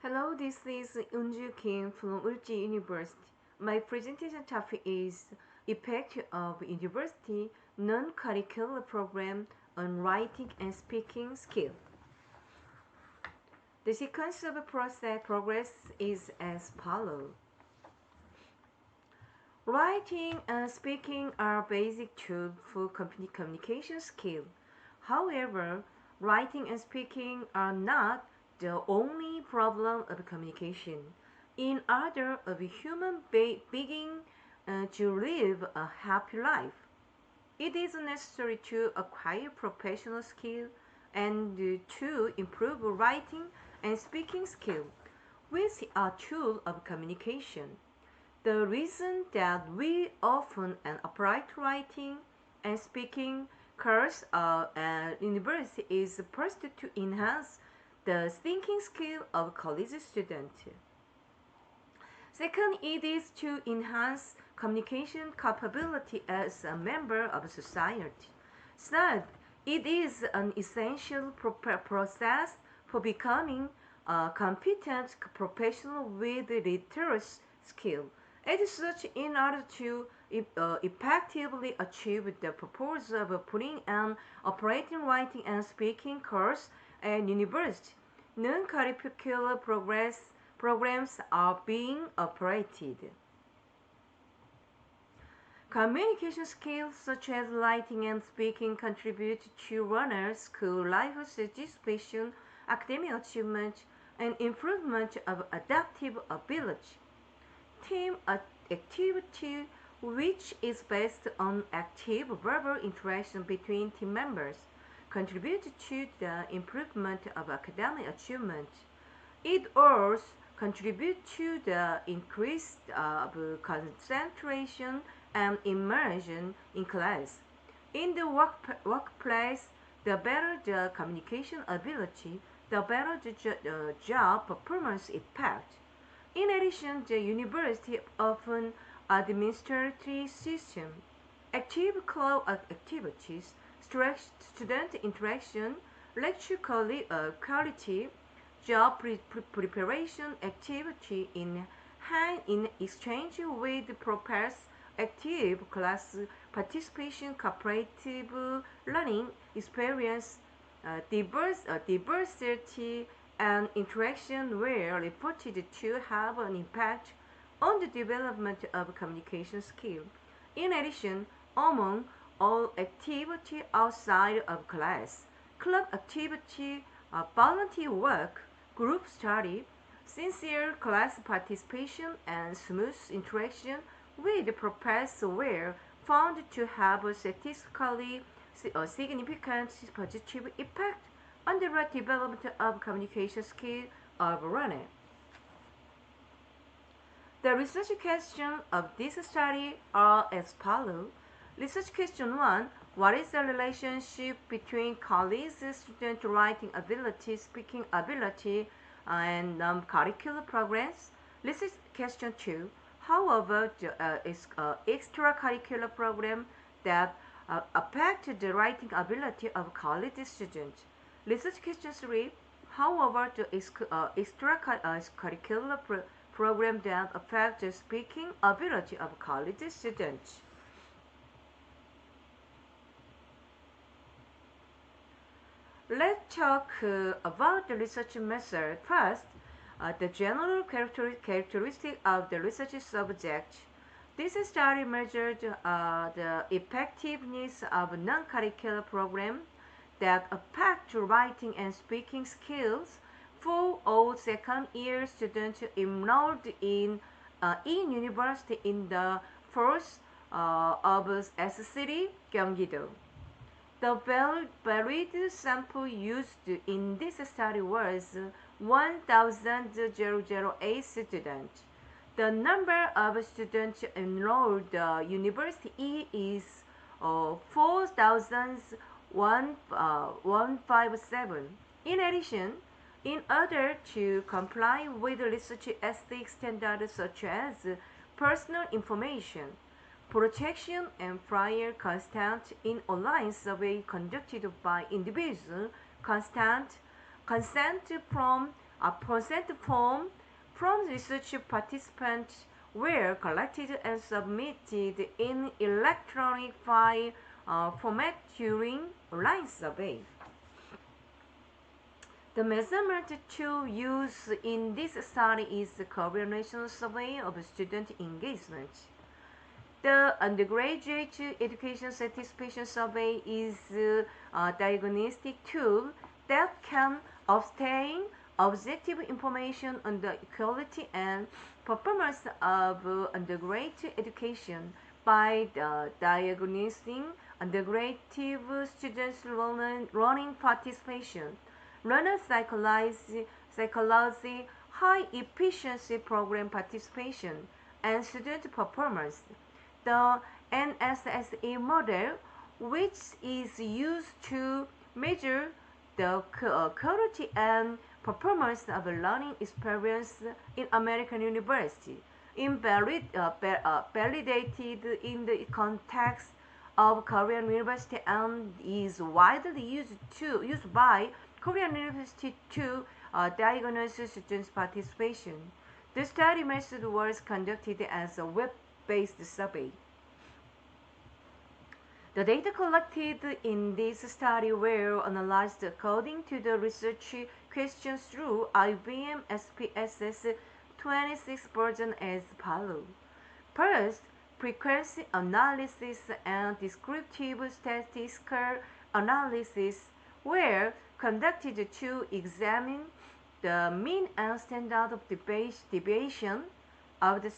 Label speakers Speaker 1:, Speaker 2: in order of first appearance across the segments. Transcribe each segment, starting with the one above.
Speaker 1: Hello, this is Eun Joo Kim from Ulji University. My presentation topic is Effect of University Non-Curricular Program on Writing and Speaking Skill. The sequence of progress is as follows. Writing and speaking are basic tools for communication skill. However, writing and speaking are not the only problem of communication. In order of a human being to live a happy life, it is necessary to acquire professional skill and to improve writing and speaking skill, which are tools of communication. The reason that we often apply writing and speaking course at university is first to enhance the thinking skill of college students. Second, it is to enhance communication capability as a member of society. Third, it is an essential process for becoming a competent professional with literary skill. As such, in order to effectively achieve the purpose of putting an operating writing and speaking course at university, non-curricular programs are being operated. Communication skills such as writing and speaking contribute to learners' school life satisfaction, academic achievement, and improvement of adaptive ability. Team activity, which is based on active verbal interaction between team members, contribute to the improvement of academic achievement. It also contributes to the increase of concentration and immersion in class. In the workplace, the better the communication ability, the better the job performance effect. In addition, the university often administrative system, active club activities, student interaction, lecture quality, job preparation activity in exchange with professors, active class participation, cooperative learning experience, diversity and interaction were reported to have an impact on the development of communication skills. In addition, among all activity outside of class, club activity, volunteer work, group study, sincere class participation, and smooth interaction with the professor were found to have a statistically significant positive effect on the development of communication skill of learner. The research questions of this study are as follows. Research question 1. What is the relationship between college student writing ability, speaking ability, and curricular progress? Research question 2. How about the extracurricular program that affect the writing ability of college students? Research question 3. How about the extracurricular program that affect the speaking ability of college students? Let's talk about the research method. First, the general characteristic of the research subject. This study measured the effectiveness of non-curricular programs that affect writing and speaking skills for all second-year students enrolled in university in the first of SCD 경기도. The varied sample used in this study was 1,008 students. The number of students enrolled university is 4,157. In addition, in order to comply with research ethics standards such as personal information protection and prior consent in online survey conducted by individuals, consent from percent form from research participants were collected and submitted in electronic file format during line survey. The measurement tool used in this study is the Korean National Survey of Student Engagement. The undergraduate education satisfaction survey is a diagnostic tool that can obtain objective information on the quality and performance of undergraduate education by diagnosing undergraduate students' learning participation, learner psychology, high efficiency program participation, and student performance. The NSSE model, which is used to measure the quality and performance of a learning experience in American university, validated in the context of Korean university and is widely used by Korean university to diagnose students' participation. The study method was conducted as a web-based survey. The data collected in this study were analyzed according to the research questions through IBM SPSS 26 version as follows. First, frequency analysis and descriptive statistical analysis were conducted to examine the mean and standard of deviation of the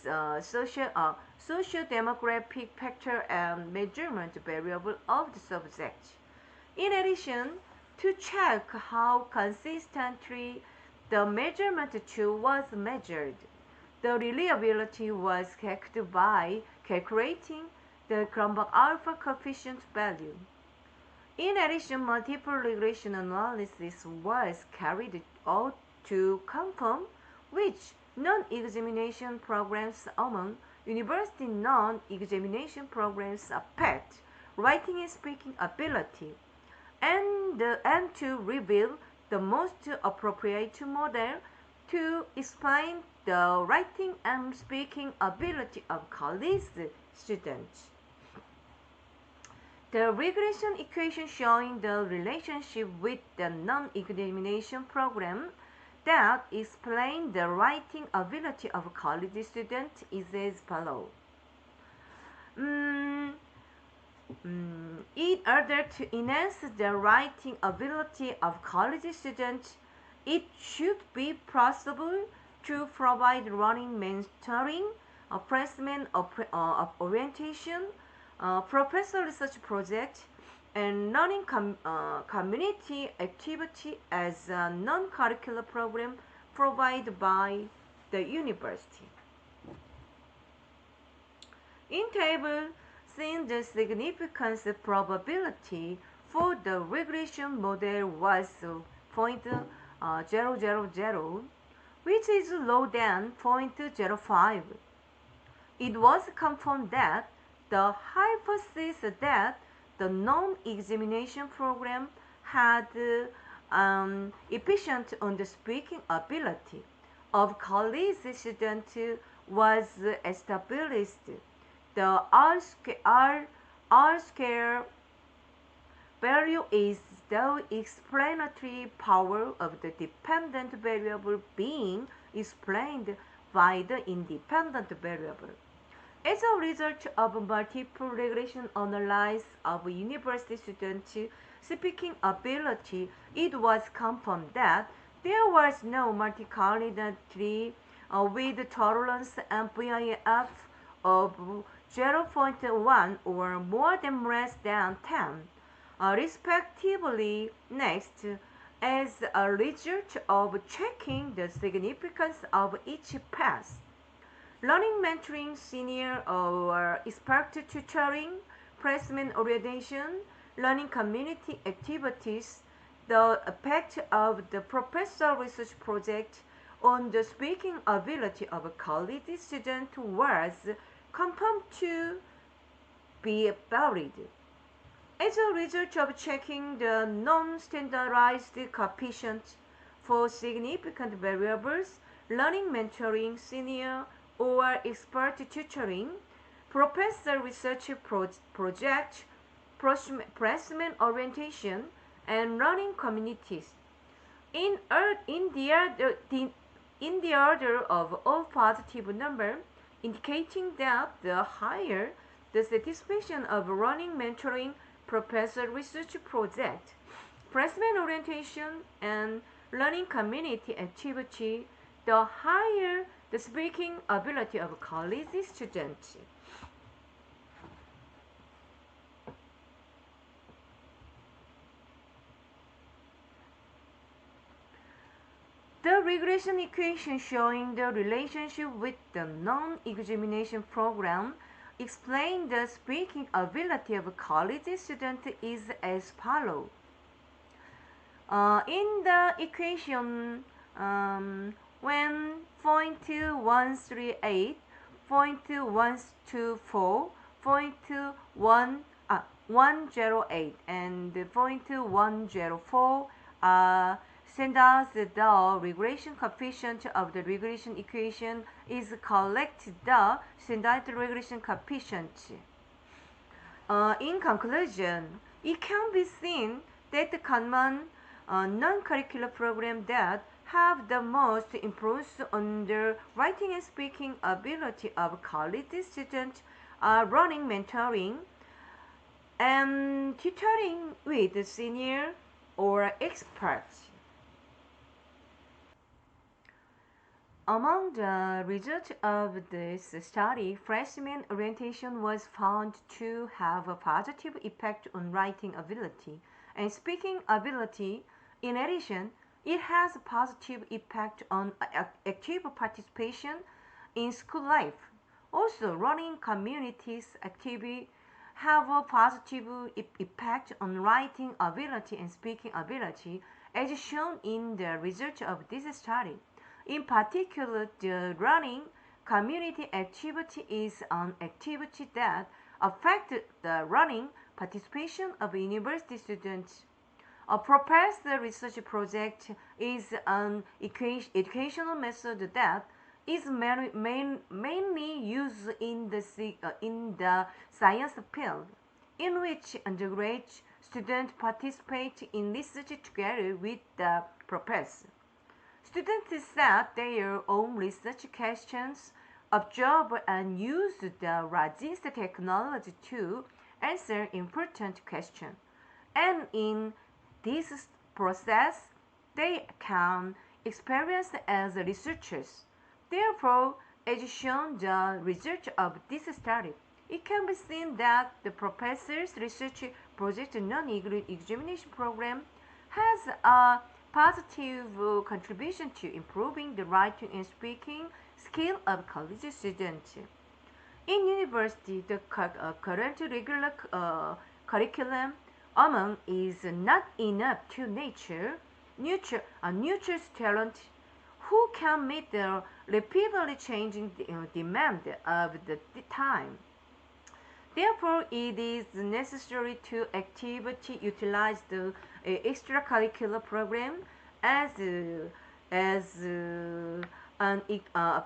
Speaker 1: socio-demographic factor and measurement variable of the subject. In addition, to check how consistently the measurement tool was measured, the reliability was checked by calculating the Cronbach alpha coefficient value. In addition, multiple regression analysis was carried out to confirm which non-examination programs among university non-examination programs affect writing and speaking ability, and to reveal the most appropriate model to explain the writing and speaking ability of college students. The regression equation showing the relationship with the non-examination program that explain the writing ability of college students is as follows. In order to enhance the writing ability of college students, it should be possible to provide learning mentoring, placement of orientation, professor research project, and learning community activity as a non-curricular program provided by the university. In table, since the significance probability for the regression model was 0.000, which is lower than 0.05, it was confirmed that the hypothesis that the non-examination program had efficient on the speaking ability of college students was established. The R-square value is the explanatory power of the dependent variable being explained by the independent variable. As a result of multiple regression analysis of university students' speaking ability, it was confirmed that there was no multicollinearity with tolerance and VIF of 0.1 or more than less than 10, respectively. Next, as a result of checking the significance of each path, learning mentoring, senior or expert tutoring, placement orientation, learning community activities, the effect of the professor research project on the speaking ability of a college student was confirmed to be valid. As a result of checking the non-standardized coefficients for significant variables, learning mentoring, senior or expert tutoring, professor research project, placement orientation, and learning communities. In the order of all positive number, indicating that the higher the satisfaction of running mentoring, professor research project, placement orientation, and learning community activity, the higher the speaking ability of college students. The regression equation showing the relationship with the non-examination program explain the speaking ability of a college student is as follows. In the equation, when 0.138, 0.124, 0.108, and 0.104 send us the regression coefficient of the regression equation is collected the standard regression coefficient. In conclusion, it can be seen that the common non-curricular programs that have the most influence on the writing and speaking ability of college students are running mentoring and tutoring with senior or experts. Among the results of this study, freshman orientation was found to have a positive effect on writing ability and speaking ability. In addition, it has a positive effect on active participation in school life. Also, running communities activity have a positive effect on writing ability and speaking ability, as shown in the results of this study. In particular, the running community activity is an activity that affects the running participation of university students. A proposed research project is an educational method that is mainly used in the science field, in which undergraduate students participate in research together with the professor. Students set their own research questions, observe and use the latest technology to answer important questions, and in this process, they can experience as researchers. Therefore, as shown the result of this study, it can be seen that the professor's research project non-examination program has a positive contribution to improving the writing and speaking skill of college students. In university, the current regular curriculum among is not enough to nurture talent who can meet the rapidly changing demand of the time. Therefore, it is necessary to actively utilize the extracurricular program as an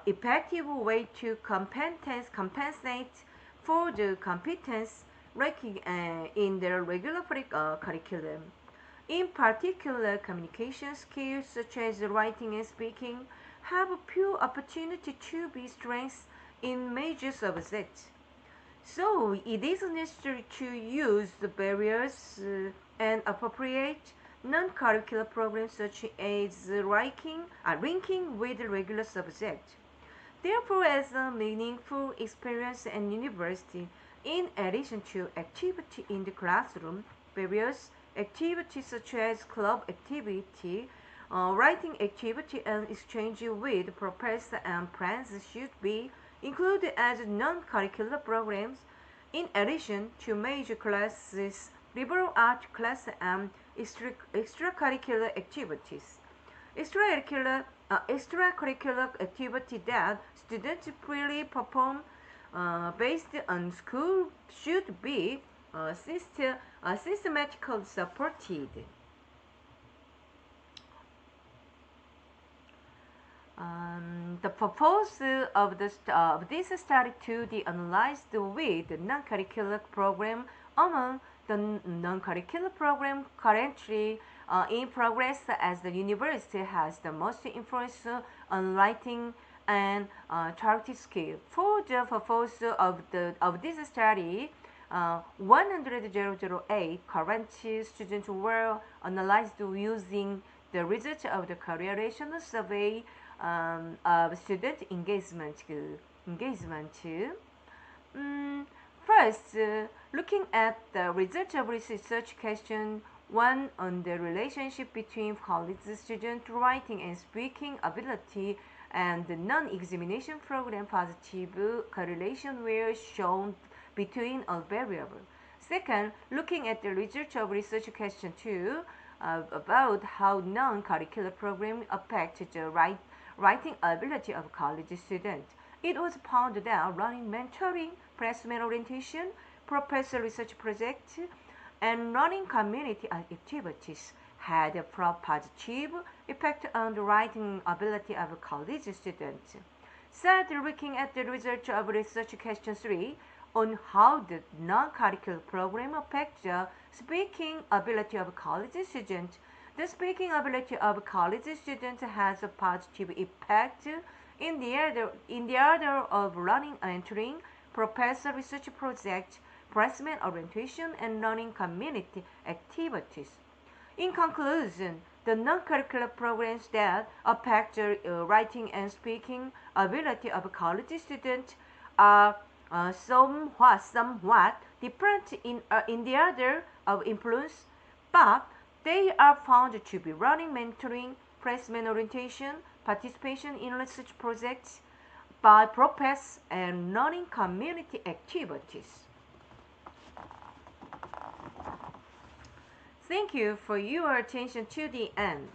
Speaker 1: effective way to compensate for the competence lacking in the regular curriculum. In particular, communication skills such as writing and speaking have few opportunity to be strengths in major subjects. So it is necessary to use the various and appropriate non-curricular programs such as linking with the regular subject. Therefore, as a meaningful experience at university, in addition to activity in the classroom, various activities such as club activity, writing activity, and exchange with professors and friends should be included as non-curricular programs, in addition to major classes, liberal arts class, and extracurricular activities. Extracurricular activity that students freely perform based on school should be systematically supported. The purpose of this study to be analyzed with the non-curricular program among the non-curricular program currently in progress, as the university has the most influence on writing and targeted skill. For the purpose of this study, 100,008 current students were analyzed using the results of the career rational survey of student engagement. Mm, First, looking at the result of research question 1 on the relationship between college student writing and speaking ability and the non-examination program, positive correlation were shown between all variables. Second, looking at the result of research question 2 about how non-curricular programs affect the writing ability of college students. It was found that running mentoring, placement orientation, professor research projects, and running community activities had a positive effect on the writing ability of college students. Third, looking at the result of research question 3 on how the non-curricular program affects the speaking ability of college students. The speaking ability of college students has a positive effect in the order of running mentoring, professor research projects, placement orientation, and learning community activities. In conclusion, the non-curricular programs that affect the writing and speaking ability of college students are somewhat different in the order of influence, but they are found to be running mentoring, placement orientation, participation in research projects by professors, and learning community activities. Thank you for your attention to the end.